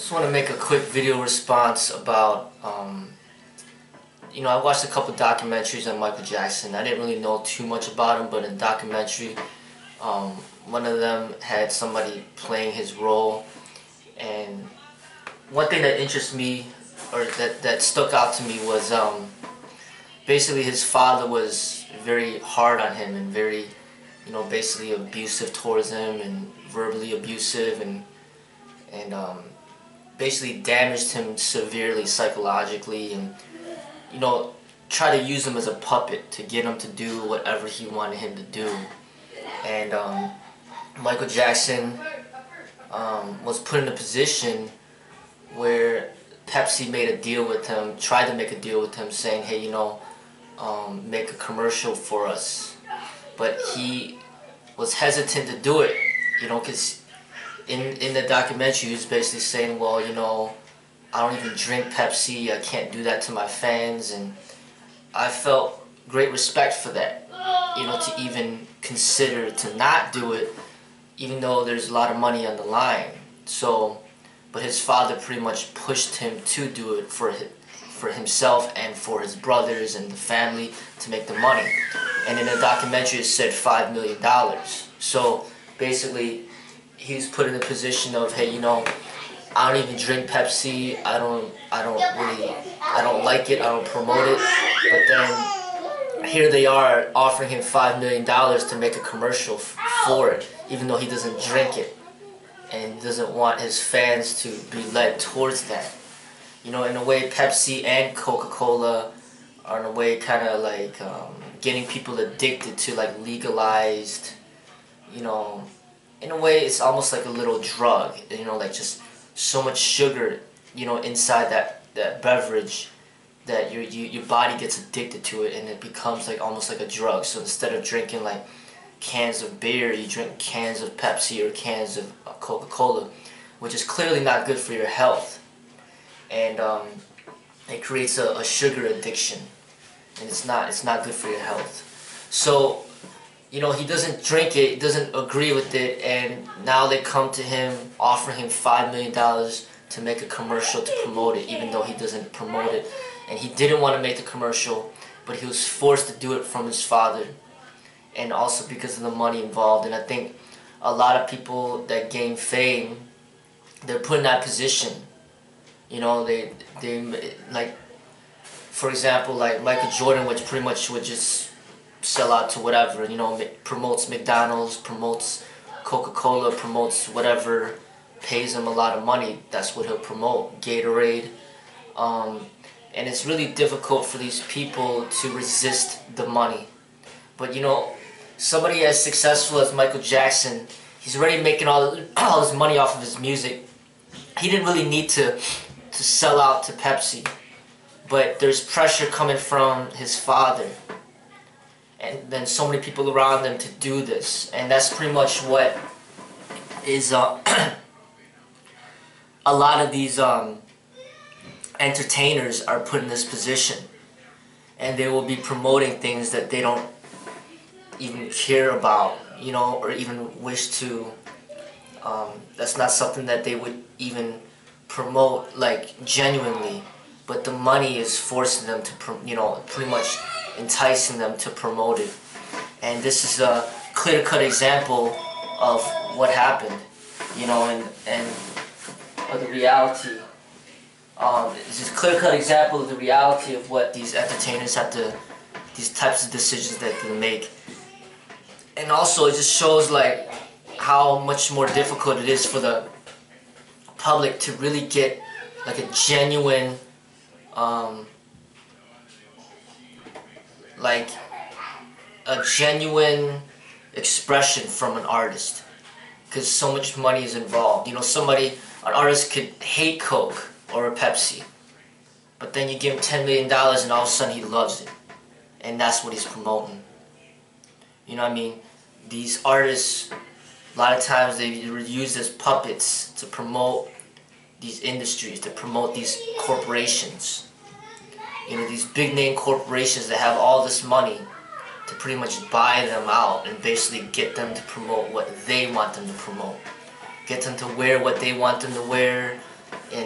Just want to make a quick video response about, I watched a couple documentaries on Michael Jackson. I didn't really know too much about him, but in the documentary, one of them had somebody playing his role, and one thing that interests me, or that stuck out to me, was basically his father was very hard on him and very, basically abusive towards him and verbally abusive and basically damaged him severely psychologically, and try to use him as a puppet to get him to do whatever he wanted him to do. And Michael Jackson was put in a position where Pepsi made a deal with him, tried to make a deal with him, saying, hey, make a commercial for us. But he was hesitant to do it, because in the documentary he was basically saying, well, I don't even drink Pepsi, I can't do that to my fans, and I felt great respect for that, to even consider to not do it, even though there's a lot of money on the line. So, but his father pretty much pushed him to do it for himself and for his brothers and the family to make the money. And in the documentary it said $5 million. So basically he's put in the position of, hey, I don't even drink Pepsi, I don't like it, I don't promote it, but then here they are offering him $5 million to make a commercial for it, even though he doesn't drink it and doesn't want his fans to be led towards that. In a way, Pepsi and Coca-Cola are in a way kind of like getting people addicted to like legalized, in a way it's almost like a little drug, like just so much sugar, inside that beverage that your body gets addicted to it, and it becomes like almost like a drug. So instead of drinking like cans of beer, you drink cans of Pepsi or cans of Coca-Cola, which is clearly not good for your health. And it creates a sugar addiction, and it's not good for your health. So he doesn't drink it, doesn't agree with it, and now they come to him, offering him $5 million to make a commercial to promote it, even though he doesn't promote it. And he didn't want to make the commercial, but he was forced to do it from his father, and also because of the money involved. And I think a lot of people that gain fame, they're put in that position. They like, for example, like Michael Jordan, which pretty much would just sell out to whatever, promotes McDonald's, promotes Coca-Cola, promotes whatever pays him a lot of money. That's what he'll promote, Gatorade. And it's really difficult for these people to resist the money. But somebody as successful as Michael Jackson, he's already making all his money off of his music. He didn't really need to sell out to Pepsi, but there's pressure coming from his father, and then so many people around them to do this, and that's pretty much what is a lot of these entertainers are put in this position, and they will be promoting things that they don't even care about, or even wish to. That's not something that they would even promote like genuinely, but the money is forcing them to, pretty much enticing them to promote it. And this is a clear-cut example of what happened, and of the reality. This is a clear-cut example of the reality of what these entertainers have to, these types of decisions that they make. And also it just shows like how much more difficult it is for the public to really get like a genuine expression from an artist, because so much money is involved. An artist could hate Coke or a Pepsi, but then you give him $10 million and all of a sudden he loves it, and that's what he's promoting. These artists, a lot of times they were used as puppets to promote these industries, to promote these corporations. These big name corporations that have all this money to pretty much buy them out and basically get them to promote what they want them to promote. Get them to wear what they want them to wear, and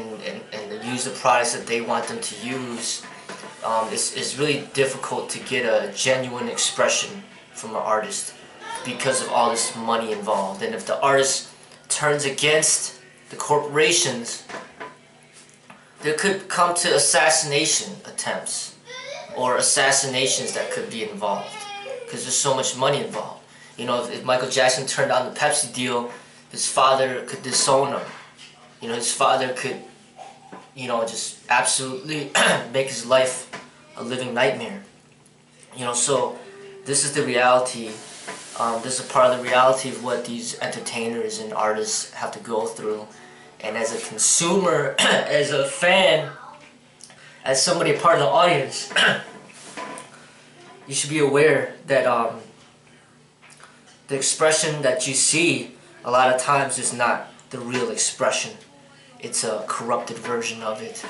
use the products that they want them to use, it's really difficult to get a genuine expression from an artist because of all this money involved. And if the artist turns against the corporations, there could come to assassination attempts or assassinations that could be involved because there's so much money involved. You know, if Michael Jackson turned down the Pepsi deal, his father could disown him. You know, his father could, you know, just absolutely make his life a living nightmare. You know, so this is the reality. This is a part of the reality of what these entertainers and artists have to go through. And as a consumer, as a fan, as somebody a part of the audience, you should be aware that the expression that you see a lot of times is not the real expression. It's a corrupted version of it.